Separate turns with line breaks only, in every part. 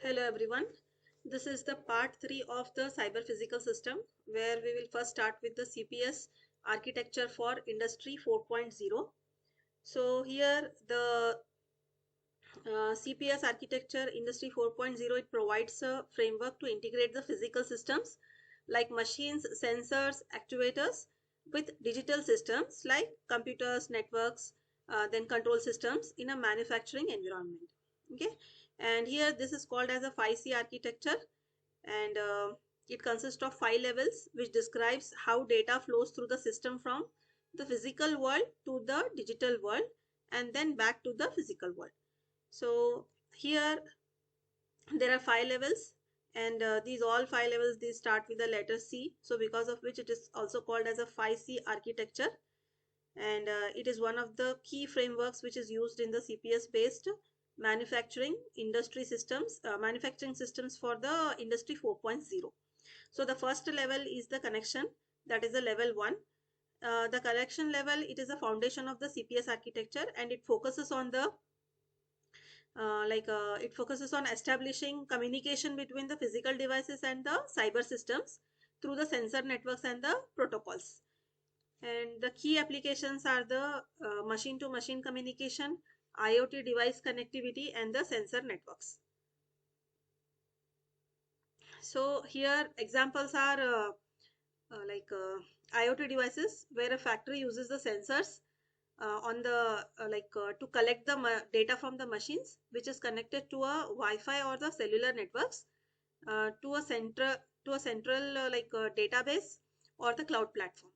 Hello everyone. This is the part 3 of the cyber physical system where we will first start with the CPS architecture for Industry 4.0. So here the CPS architecture Industry 4.0, it provides a framework to integrate the physical systems like machines, sensors, actuators with digital systems like computers, networks, then control systems in a manufacturing environment. Okay, and here this is called as a 5C architecture, and it consists of 5 levels which describes how data flows through the system from the physical world to the digital world and then back to the physical world. So here there are 5 levels, and these all 5 levels, they start with the letter C, so because of which it is also called as a 5C architecture. And it is one of the key frameworks which is used in the CPS based manufacturing systems for the Industry 4.0. So the first level is the connection, that is the level 1. The connection level, it is a foundation of the CPS architecture, and it focuses on the it focuses on establishing communication between the physical devices and the cyber systems through the sensor networks and the protocols. And the key applications are the machine to machine communication, IoT device connectivity, and the sensor networks. So here examples are IoT devices, where a factory uses the sensors on the to collect the data from the machines, which is connected to a Wi-Fi or the cellular networks, to a central database or the cloud platform.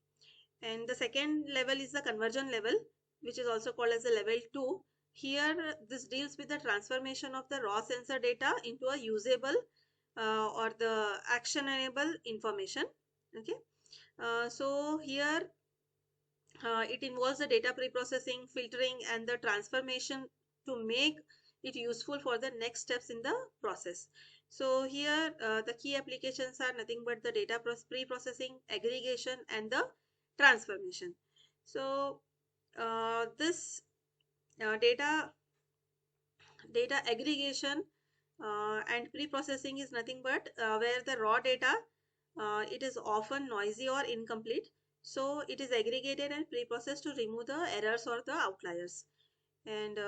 And the second level is the conversion level, which is also called as the level 2. Here this deals with the transformation of the raw sensor data into a usable or the actionable information. Okay, so here it involves the data pre-processing, filtering, and the transformation to make it useful for the next steps in the process. So here the key applications are nothing but the data pre-processing, aggregation, and the transformation. So this data aggregation and pre-processing is nothing but where the raw data, it is often noisy or incomplete, so it is aggregated and pre-processed to remove the errors or the outliers. And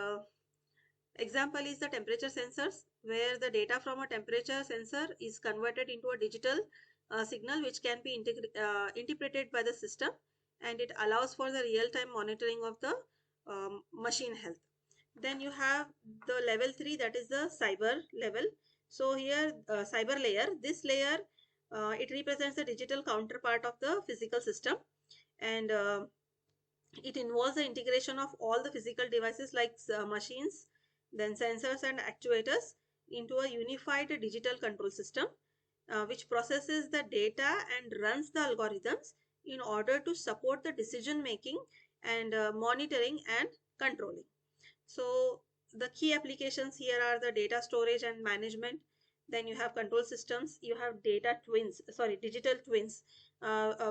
example is the temperature sensors, where the data from a temperature sensor is converted into a digital signal which can be interpreted by the system, and it allows for the real-time monitoring of the machine health. Then you have the level 3, that is the cyber level. So here cyber layer, this layer, it represents the digital counterpart of the physical system, and it involves the integration of all the physical devices like machines, then sensors and actuators into a unified digital control system, which processes the data and runs the algorithms in order to support the decision making and monitoring and controlling. So the key applications here are the data storage and management. Then you have control systems, you have digital twins,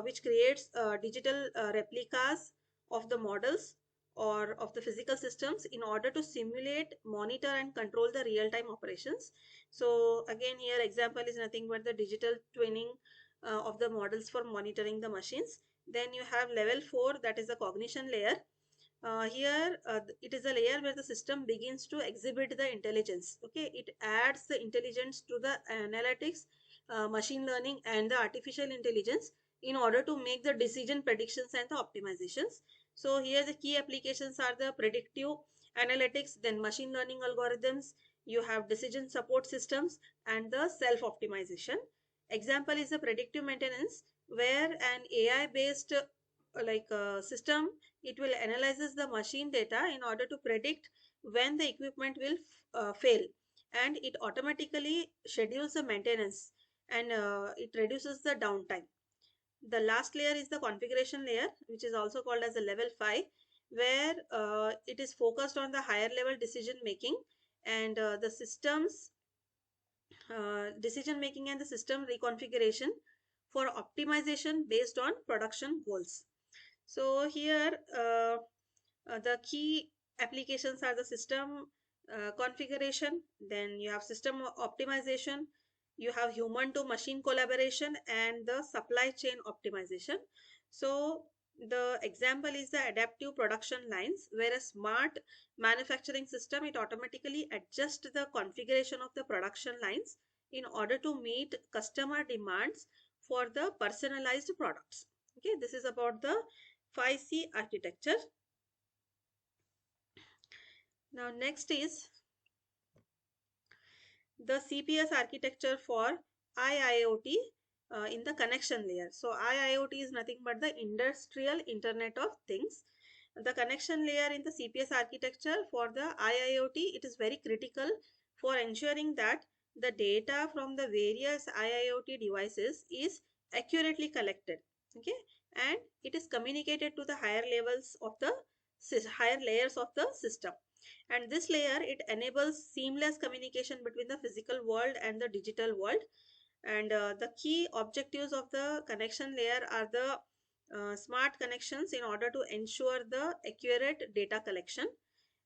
which creates digital replicas of the models or of the physical systems in order to simulate, monitor, and control the real-time operations. So again, here example is nothing but the digital twinning of the models for monitoring the machines. Then you have level 4, that is the cognition layer. Here it is a layer where the system begins to exhibit the intelligence. Okay, it adds the intelligence to the analytics, machine learning, and the artificial intelligence in order to make the decision predictions and the optimizations. So here the key applications are the predictive analytics, then machine learning algorithms, you have decision support systems, and the self optimization. Example is the predictive maintenance, where an AI based system, it will analyzes the machine data in order to predict when the equipment will fail, and it automatically schedules the maintenance, and it reduces the downtime. The last layer is the configuration layer, which is also called as the level 5, where it is focused on the higher level decision making and the systems decision making and the system reconfiguration for optimization based on production goals. So here the key applications are the system configuration, then you have system optimization, you have human to machine collaboration, and the supply chain optimization. So the example is the adaptive production lines, where a smart manufacturing system, it automatically adjusts the configuration of the production lines in order to meet customer demands for the personalized products. Okay, this is about the 5C architecture. Now next is the CPS architecture for IIoT in the connection layer. So IIoT is nothing but the industrial Internet of Things. The connection layer in the CPS architecture for the IIoT, it is very critical for ensuring that the data from the various IIoT devices is accurately collected. Okay, and it is communicated to the higher levels of the higher layers of the system. And this layer, it enables seamless communication between the physical world and the digital world. And the key objectives of the connection layer are the smart connections in order to ensure the accurate data collection,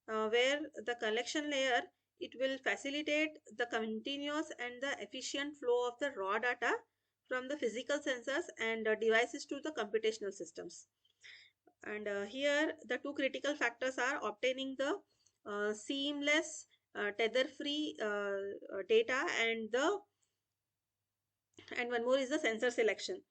where the collection layer, it will facilitate the continuous and the efficient flow of the raw data from the physical sensors and devices to the computational systems. And here the two critical factors are obtaining the seamless tether free data, and one more is the sensor selection.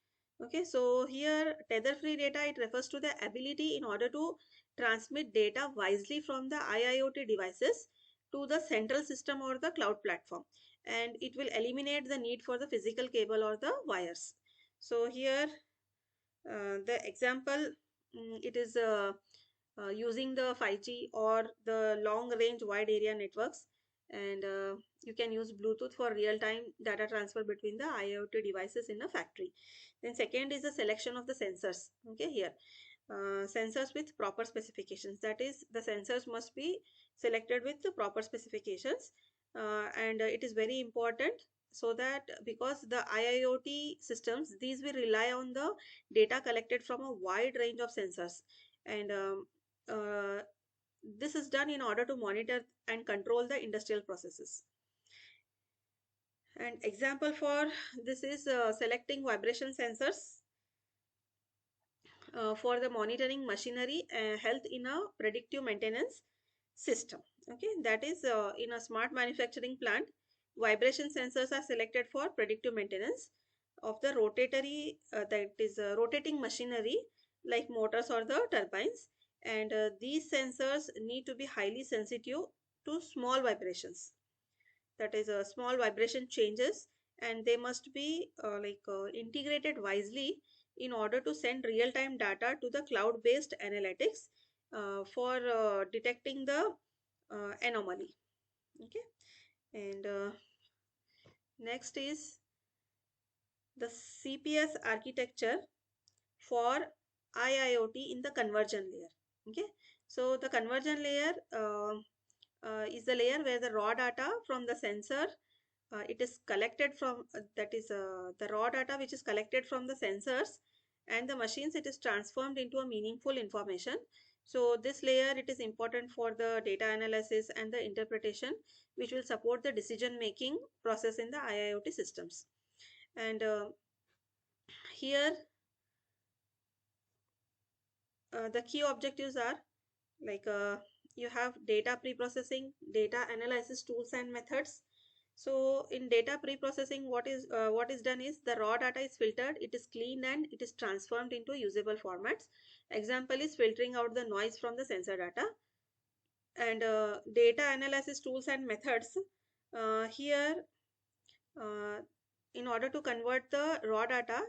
Okay, so here tether free data, it refers to the ability in order to transmit data wisely from the IIoT devices to the central system or the cloud platform, and it will eliminate the need for the physical cable or the wires. So here the example, it is using the 5G or the long range wide area networks, and you can use Bluetooth for real time data transfer between the IoT devices in a factory. Then second is the selection of the sensors. Okay, here sensors with proper specifications, that is the sensors must be selected with the proper specifications, and it is very important, so that because the IIoT systems, these will rely on the data collected from a wide range of sensors, and uh, this is done in order to monitor and control the industrial processes. And example for this is selecting vibration sensors for the monitoring machinery health in a predictive maintenance system. Okay, that is in a smart manufacturing plant, vibration sensors are selected for predictive maintenance of the rotatory, that is rotating machinery like motors or the turbines, and these sensors need to be highly sensitive to small vibrations, that is small vibration changes, and they must be integrated wisely in order to send real-time data to the cloud-based analytics for detecting the anomaly. Okay, and next is the CPS architecture for IIoT in the conversion layer. Okay, so the conversion layer is the layer where the raw data from the sensor, it is collected from that is the raw data which is collected from the sensors and the machines, it is transformed into a meaningful information. So this layer, it is important for the data analysis and the interpretation, which will support the decision making process in the IIoT systems. And here the key objectives are like you have data pre-processing, data analysis tools and methods. So in data pre-processing, what is done is the raw data is filtered, it is cleaned, and it is transformed into usable formats. Example is filtering out the noise from the sensor data. And data analysis tools and methods, here uh, in order to convert the raw data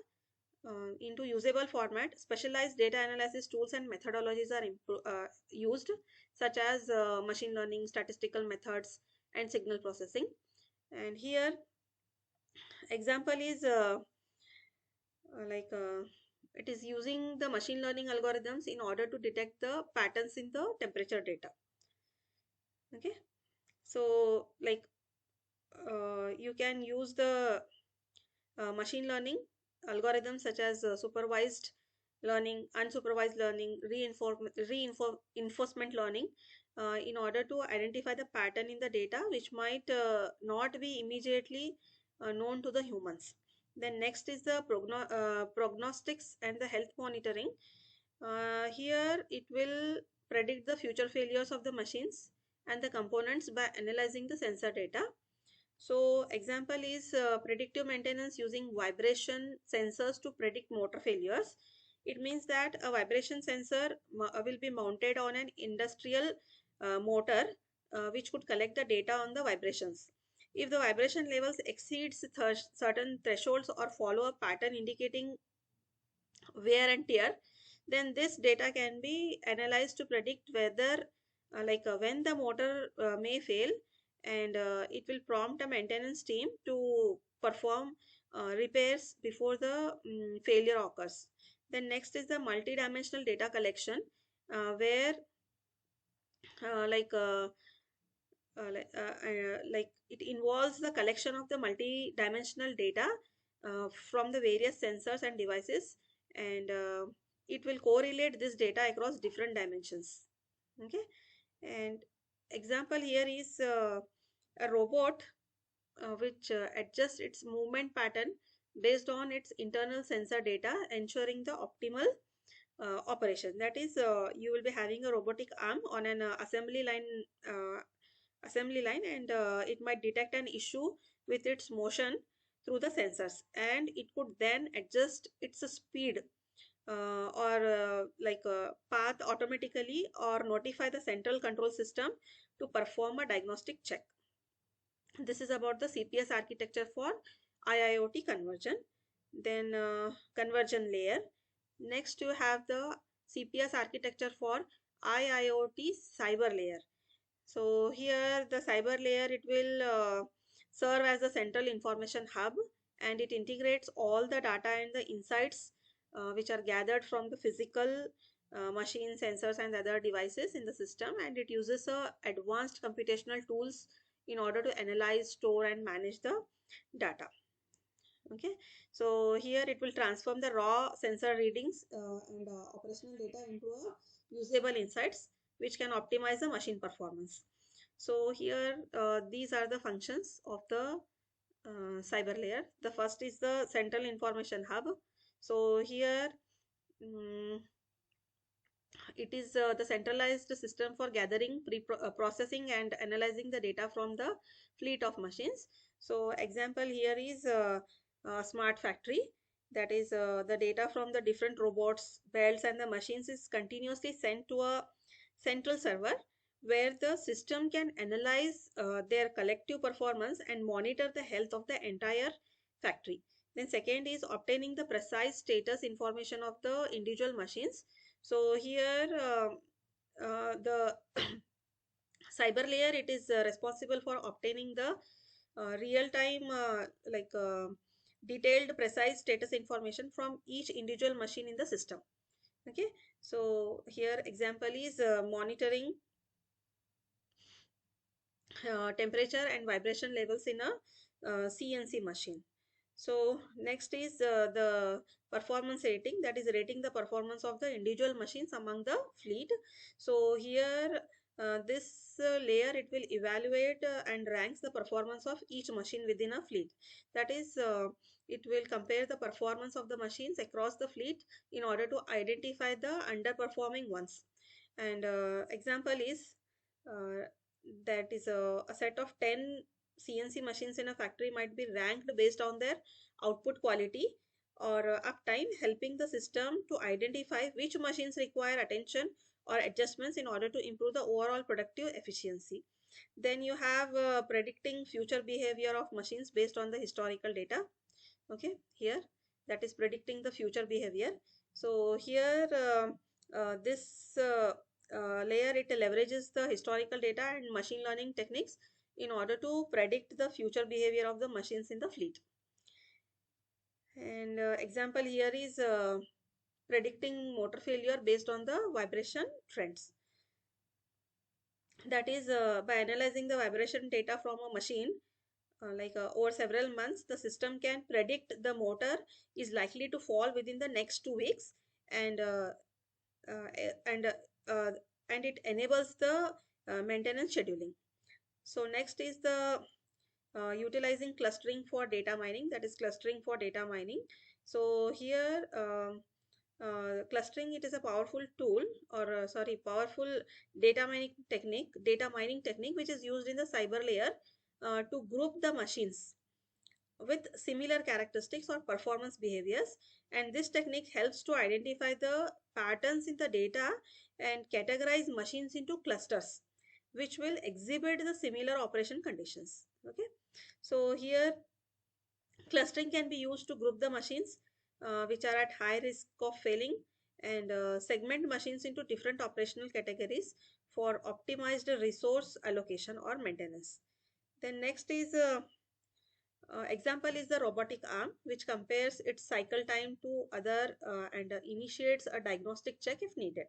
into usable format, specialized data analysis tools and methodologies are used, such as machine learning, statistical methods, and signal processing. And here example is like it is using the machine learning algorithms in order to detect the patterns in the temperature data. Okay, so like you can use the machine learning algorithms such as supervised learning, unsupervised learning, reinforcement learning in order to identify the pattern in the data which might not be immediately known to the humans. Then next is the prognostics and the health monitoring. Here it will predict the future failures of the machines and the components by analyzing the sensor data. So example is predictive maintenance using vibration sensors to predict motor failures. It means that a vibration sensor will be mounted on an industrial motor which could collect the data on the vibrations. If the vibration levels exceeds certain thresholds or follow a pattern indicating wear and tear, then this data can be analyzed to predict whether when the motor may fail, and it will prompt a maintenance team to perform repairs before the failure occurs. Then next is the multidimensional data collection, where uh, like uh, like it involves the collection of the multi-dimensional data from the various sensors and devices, and it will correlate this data across different dimensions. Okay, and example here is a robot which adjusts its movement pattern based on its internal sensor data, ensuring the optimal operation. That is, you will be having a robotic arm on an uh, assembly line, and it might detect an issue with its motion through the sensors, and it could then adjust its speed or path automatically, or notify the central control system to perform a diagnostic check. This is about the CPS architecture for IIoT conversion. Then conversion layer. Next you have the CPS architecture for IIoT cyber layer. So here the cyber layer, it will serve as a central information hub, and it integrates all the data and the insights which are gathered from the physical machine sensors and other devices in the system, and it uses advanced computational tools in order to analyze, store and manage the data. Okay, so here it will transform the raw sensor readings and operational data into a usable insights which can optimize the machine performance. So here these are the functions of the cyber layer. The first is the central information hub. So here mm it is the centralized system for gathering, processing and analyzing the data from the fleet of machines. So example here is smart factory. That is, the data from the different robots, belts and the machines is continuously sent to a central server, where the system can analyze their collective performance and monitor the health of the entire factory. Then second is obtaining the precise status information of the individual machines. So here the cyber layer, it is responsible for obtaining the real-time detailed precise status information from each individual machine in the system. Okay, so here example is monitoring temperature and vibration levels in a CNC machine. So next is the performance rating, that is rating the performance of the individual machines among the fleet. So here this layer, it will evaluate and ranks the performance of each machine within a fleet. That is, it will compare the performance of the machines across the fleet in order to identify the underperforming ones. And example is that is a set of 10 CNC machines in a factory might be ranked based on their output quality or uptime, helping the system to identify which machines require attention or adjustments in order to improve the overall productive efficiency. Then you have predicting future behavior of machines based on the historical data. Okay, here that is predicting the future behavior. So here this layer, it leverages the historical data and machine learning techniques in order to predict the future behavior of the machines in the fleet. And example here is predicting motor failure based on the vibration trends. That is, by analyzing the vibration data from a machine over several months, the system can predict the motor is likely to fall within the next 2 weeks, and uh, and uh, uh, and it enables the maintenance scheduling. So next is the utilizing clustering for data mining, that is clustering for data mining. So here clustering, it is a powerful tool, or sorry, powerful data mining technique which is used in the cyber layer to group the machines with similar characteristics or performance behaviors. And this technique helps to identify the patterns in the data and categorize machines into clusters which will exhibit the similar operation conditions. Okay, so here clustering can be used to group the machines which are at high risk of failing, and segment machines into different operational categories for optimized resource allocation or maintenance. Then next is example is the robotic arm, which compares its cycle time to other and initiates a diagnostic check if needed.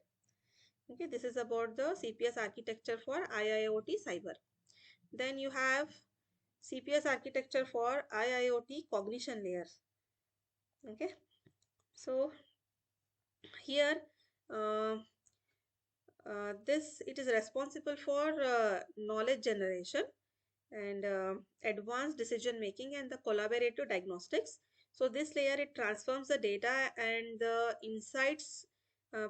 Okay, this is about the CPS architecture for IIoT cyber. Then you have CPS architecture for IIoT cognition layers. Okay, so here uh, this it is responsible for knowledge generation and advanced decision making and the collaborative diagnostics. So this layer, it transforms the data and the insights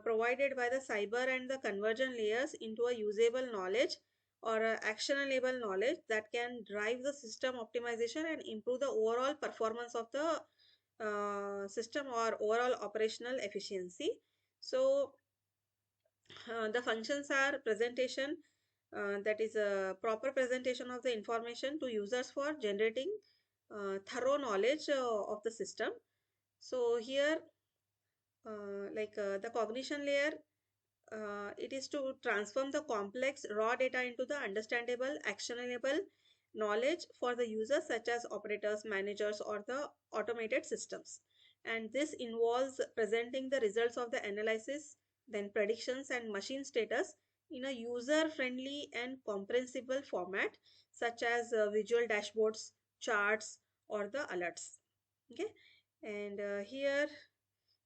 provided by the cyber and the conversion layers into a usable knowledge or actionable knowledge that can drive the system optimization and improve the overall performance of the system or overall operational efficiency. So the functions are presentation, that is a proper presentation of the information to users for generating thorough knowledge of the system. So here the cognition layer, it is to transform the complex raw data into the understandable, actionable knowledge for the users such as operators, managers, or the automated systems. And this involves presenting the results of the analysis, then predictions and machine status in a user-friendly and comprehensible format such as visual dashboards, charts, or the alerts. Okay, and here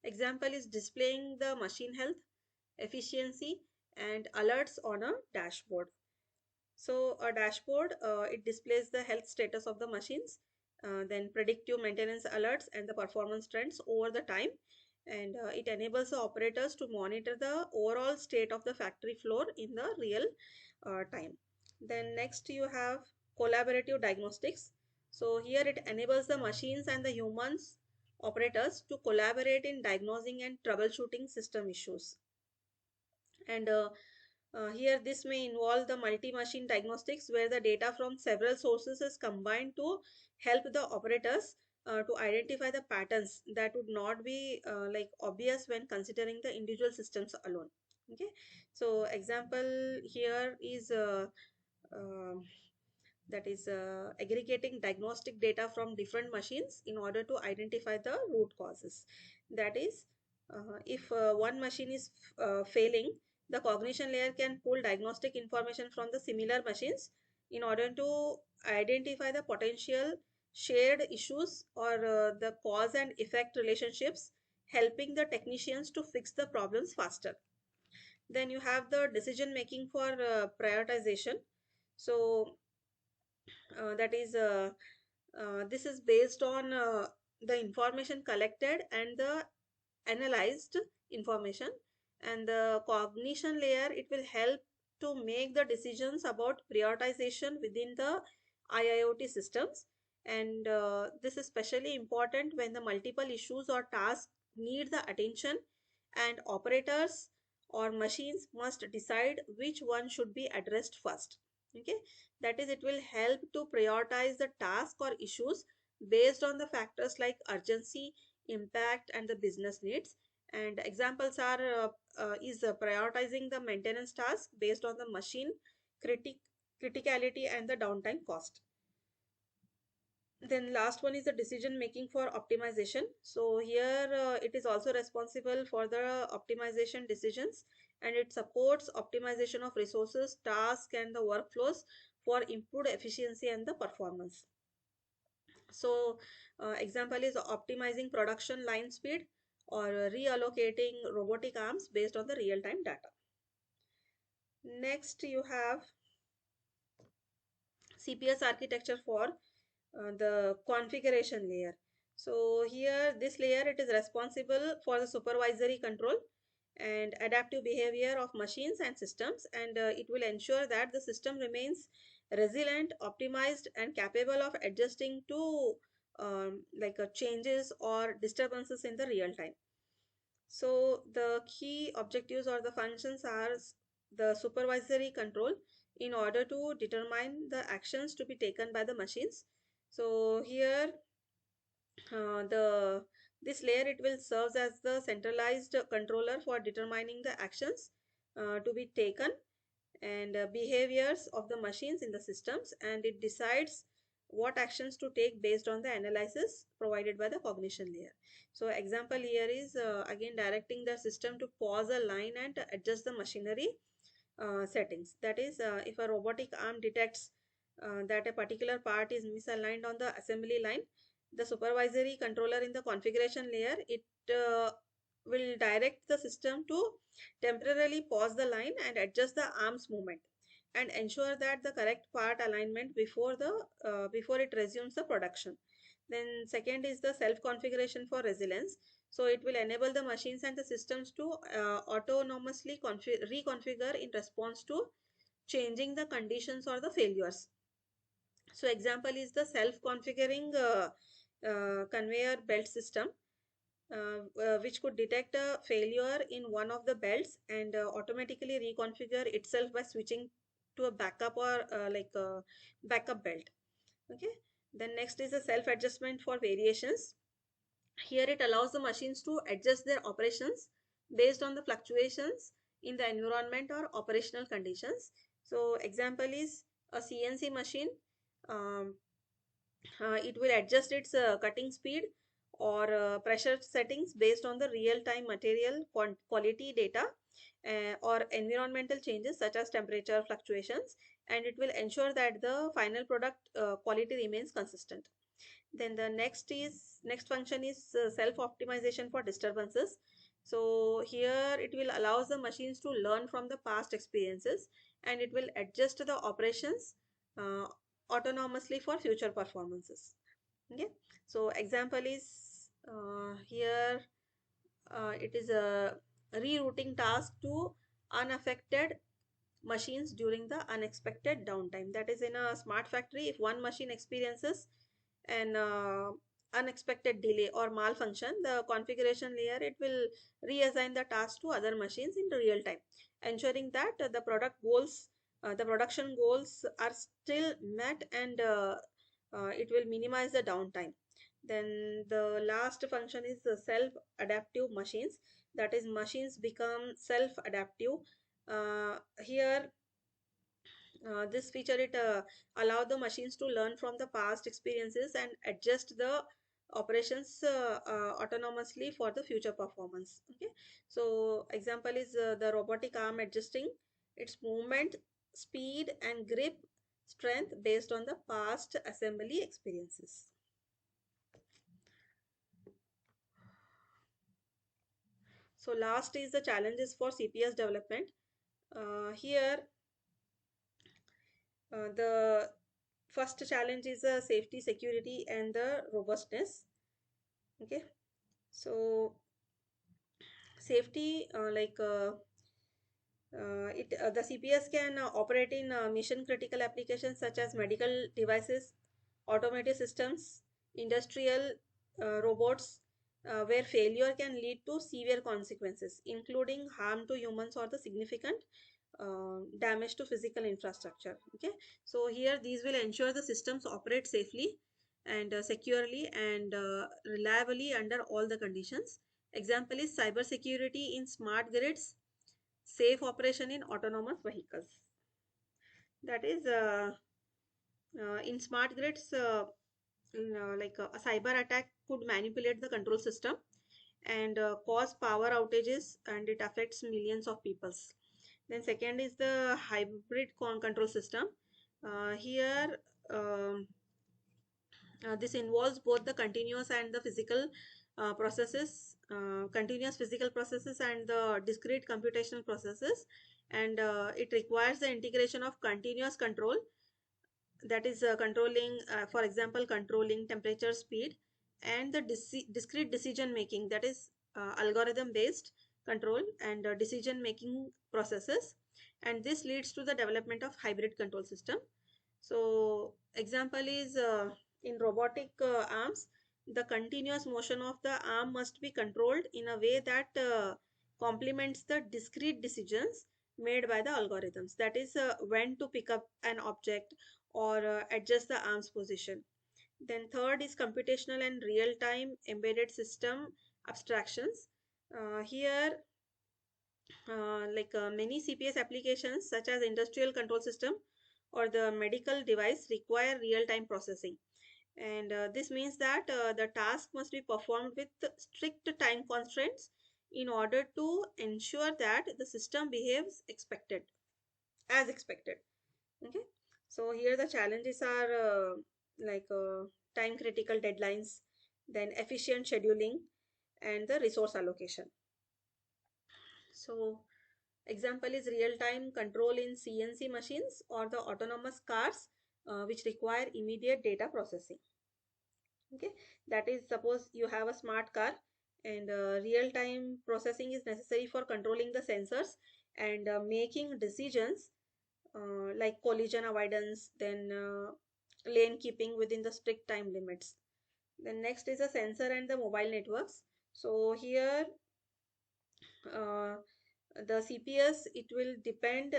example is displaying the machine health, efficiency, and alerts on a dashboard. So a dashboard, it displays the health status of the machines, then predictive maintenance alerts and the performance trends over the time, and it enables the operators to monitor the overall state of the factory floor in the real time. Then next you have collaborative diagnostics. So here it enables the machines and the humans operators to collaborate in diagnosing and troubleshooting system issues. And here this may involve the multi-machine diagnostics where the data from several sources is combined to help the operators to identify the patterns that would not be obvious when considering the individual systems alone. Okay, so example here is um that is aggregating diagnostic data from different machines in order to identify the root causes. That is, if one machine is failing, the cognition layer can pull diagnostic information from the similar machines in order to identify the potential shared issues or the cause and effect relationships, helping the technicians to fix the problems faster. Then you have the decision making for prioritization. So that is this is based on the information collected and the analyzed information, and the cognition layer, it will help to make the decisions about prioritization within the IIoT systems. And this is especially important when the multiple issues or tasks need the attention, and operators or machines must decide which one should be addressed first. Okay, that is, it will help to prioritize the task or issues based on the factors like urgency, impact, and the business needs. And examples are prioritizing the maintenance task based on the machine critic criticality and the downtime cost. Then last one is the decision making for optimization. So here it is also responsible for the optimization decisions, and it supports optimization of resources, tasks, and the workflows for improved efficiency and the performance. So example is optimizing production line speed or reallocating robotic arms based on the real-time data. Next, you have CPS architecture for the configuration layer. So here, this layer, it is responsible for the supervisory control and adaptive behavior of machines and systems, and it will ensure that the system remains resilient, optimized, and capable of adjusting to changes or disturbances in the real time. So the key objectives or the functions are the supervisory control in order to determine the actions to be taken by the machines. So here the this layer, it will serve as the centralized controller for determining the actions to be taken and behaviors of the machines in the systems, and it decides what actions to take based on the analysis provided by the cognition layer. So example here is again directing the system to pause a line and adjust the machinery settings. That is, if a robotic arm detects that a particular part is misaligned on the assembly line, the supervisory controller in the configuration layer, it will direct the system to temporarily pause the line and adjust the arm's movement and ensure that the correct part alignment before it resumes the production. Then second is the self configuration for resilience. So it will enable the machines and the systems to autonomously reconfigure in response to changing the conditions or the failures. So example is the self-configuring conveyor belt system, which could detect a failure in one of the belts and automatically reconfigure itself by switching to a backup or backup belt. Okay. Then next is the self-adjustment for variations. Here it allows the machines to adjust their operations based on the fluctuations in the environment or operational conditions. So example is a CNC machine. Um, it will adjust its cutting speed or pressure settings based on the real-time material quality data or environmental changes such as temperature fluctuations, and it will ensure that the final product quality remains consistent. Then the next function is self optimization for disturbances. So here it will allows the machines to learn from the past experiences, and it will adjust the operations uh, autonomously for future performances. Okay. So example is here it is a rerouting task to unaffected machines during the unexpected downtime. That is, in a smart factory, if one machine experiences an unexpected delay or malfunction, the configuration layer, it will reassign the task to other machines in real time, ensuring that the production goals are still met, and it will minimize the downtime. Then the last function is the self-adaptive machines. That is, machines become self-adaptive. Here this feature, it allow the machines to learn from the past experiences and adjust the operations autonomously for the future performance. Okay. So example is the robotic arm adjusting its movement speed and grip strength based on the past assembly experiences. So last is the challenges for CPS development. Here the first challenge is the safety, security, and the robustness. Okay. So safety, the CPS can operate in mission critical applications such as medical devices, automotive systems, industrial robots, where failure can lead to severe consequences, including harm to humans or the significant damage to physical infrastructure. Okay. So here these will ensure the systems operate safely and securely and reliably under all the conditions. Example is cybersecurity in smart grids, safe operation in autonomous vehicles. That is, in smart grids, a cyber attack could manipulate the control system and cause power outages, and it affects millions of peoples. Then second is the hybrid control system. Here, um, this involves both the continuous and the physical continuous physical processes and the discrete computational processes. and it requires the integration of continuous control, that is controlling, for example, controlling temperature, speed, and the discrete decision making, that is algorithm based control and decision making processes, and this leads to the development of hybrid control system. So example is in robotic arms, the continuous motion of the arm must be controlled in a way that complements the discrete decisions made by the algorithms, that is when to pick up an object or adjust the arm's position. Then third is computational and real-time embedded system abstractions. Here many CPS applications such as industrial control system or the medical device require real-time processing, and this means that the task must be performed with strict time constraints in order to ensure that the system behaves expected. Okay, so here the challenges are like time critical deadlines, then efficient scheduling, and the resource allocation. So example is real-time control in CNC machines or the autonomous cars, which require immediate data processing. Okay, that is, suppose you have a smart car, and real-time processing is necessary for controlling the sensors and making decisions like collision avoidance, then lane keeping within the strict time limits. Then next is a sensor and the mobile networks. So here uh, the CPS, it will depend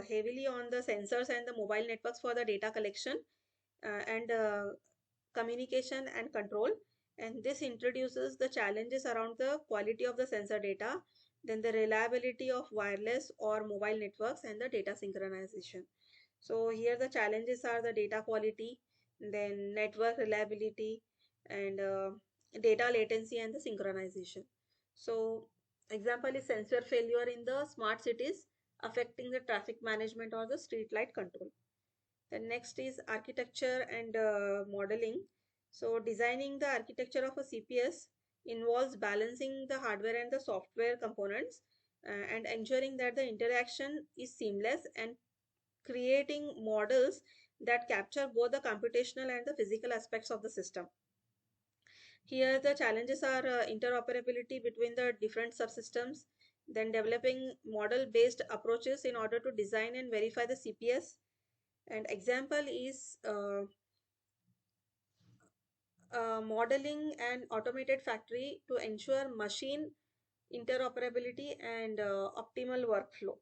heavily on the sensors and the mobile networks for the data collection and communication and control, and this introduces the challenges around the quality of the sensor data, then the reliability of wireless or mobile networks, and the data synchronization. So here the challenges are the data quality, then network reliability, and data latency and the synchronization. So example is sensor failure in the smart cities affecting the traffic management or the street light control. The next is architecture and modeling. So designing the architecture of a CPS involves balancing the hardware and the software components and ensuring that the interaction is seamless and creating models that capture both the computational and the physical aspects of the system. Here the challenges are interoperability between the different subsystems, then developing model based approaches in order to design and verify the CPS. And example is modeling an automated factory to ensure machine interoperability and optimal workflow.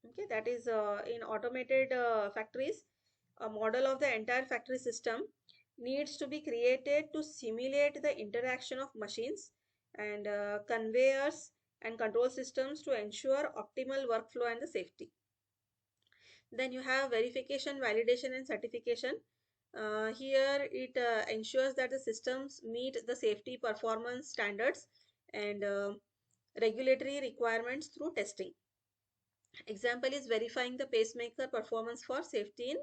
Okay, that is in automated factories, a model of the entire factory system needs to be created to simulate the interaction of machines and conveyors and control systems to ensure optimal workflow and the safety. Then you have verification, validation, and certification. Here it ensures that the systems meet the safety performance standards and regulatory requirements through testing. Example is verifying the pacemaker performance for safety in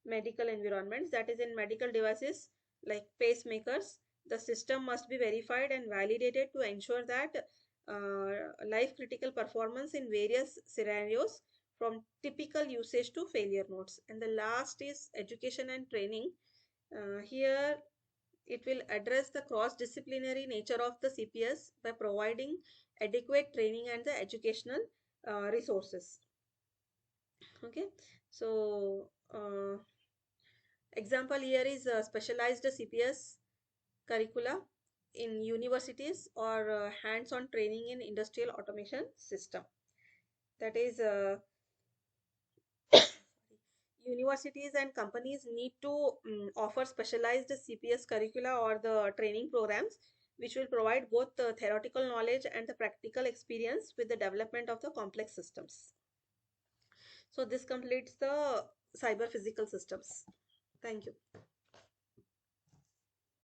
medical environments, that is in medical devices like pacemakers. The system must be verified and validated to ensure that life critical performance in various scenarios from typical usage to failure modes. And the last is education and training. Here it will address the cross-disciplinary nature of the CPS by providing adequate training and the educational resources. Okay, so example here is specialized CPS curricula in universities or hands-on training in industrial automation system. That is universities and companies need to offer specialized CPS curricula or the training programs which will provide both the theoretical knowledge and the practical experience with the development of the complex systems. So this completes the cyber physical systems. Thank you.